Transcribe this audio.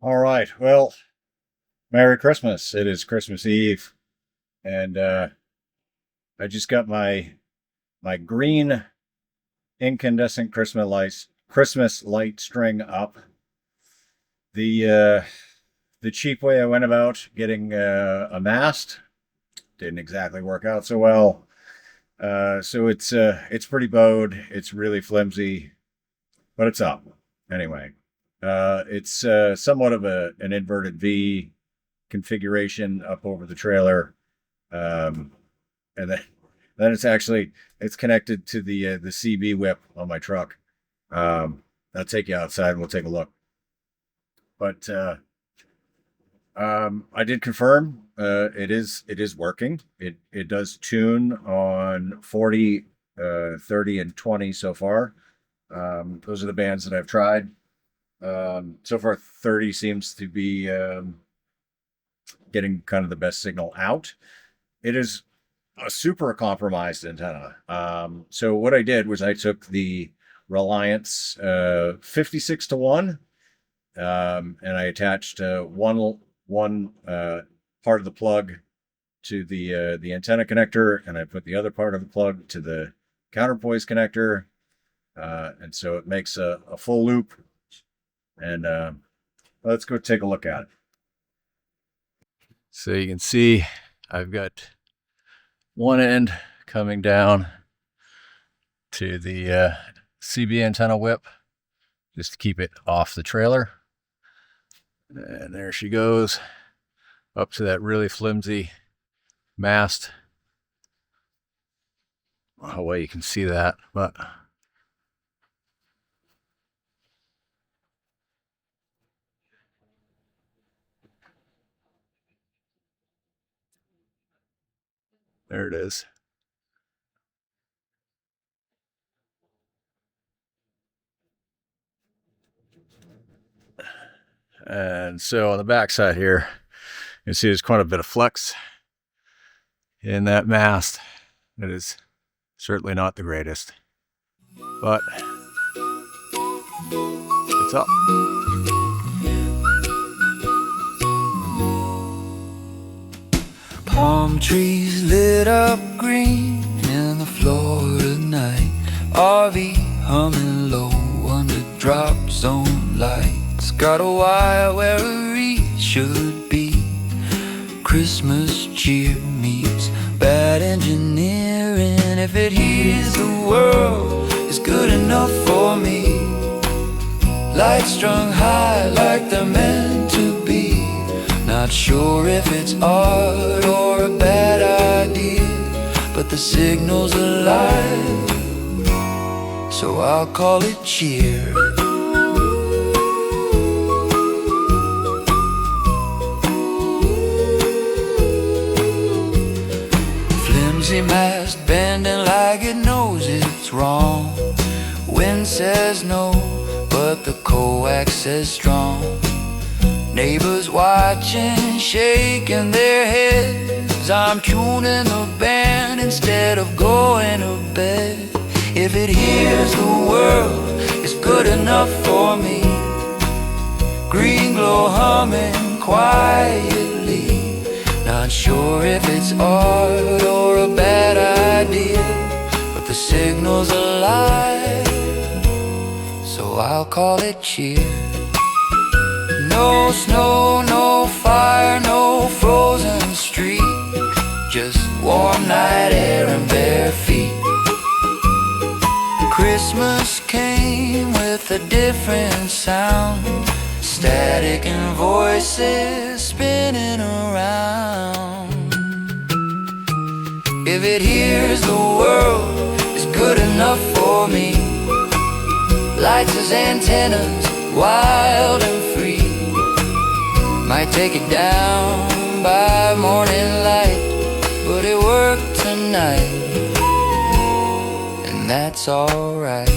All right. Well, Merry Christmas. It is Christmas Eve, and I just got my green incandescent Christmas light string up. The cheap way I went about getting a mast didn't exactly work out so well. So it's pretty bowed. It's really flimsy, but it's up anyway. It's somewhat of an inverted V configuration up over the trailer, and then it's connected to the CB whip on my truck. I'll take you outside and we'll take a look. But I did confirm it is working. It does tune on 40, 30, and 20 so far. Those are the bands that I've tried. So far, 30 seems to be getting kind of the best signal out. It is a super compromised antenna. So what I did was I took the Reliance 56 to 1, and I attached one part of the plug to the antenna connector, and I put the other part of the plug to the counterpoise connector, and so it makes a full loop. And let's go take a look at it. So you can see I've got one end coming down to the CB antenna whip just to keep it off the trailer. And there she goes up to that really flimsy mast. Oh, well, you can see that, but there it is. And so on the back side here, you can see there's quite a bit of flex in that mast. It is certainly not the greatest, but it's up. Palm trees lit up green in the Florida night. RV humming low under drop zone lights. Got a wire where a wreath should be. Christmas cheer meets bad engineering. If it heals the world, it's good enough for me. Lights strung high like they're meant to be. Not sure if it's art or a bad idea, but the signal's alive, so I'll call it cheer. Flimsy mast bending like it knows it's wrong. Wind says no, but the coax says strong. Neighbors watching, shaking their heads. I'm tuning the band instead of going to bed. If it hears the world, it's good enough for me. Green glow humming quietly. Not sure if it's art or a bad idea, but the signal's alive, so I'll call it cheer. No snow, no fire, no frozen street. Just warm night air and bare feet. Christmas came with a different sound. Static and voices spinning around. If it hears the world, it's good enough for me. Lights as antennas, wild and free. Might take it down by morning light, but it worked tonight, and that's alright.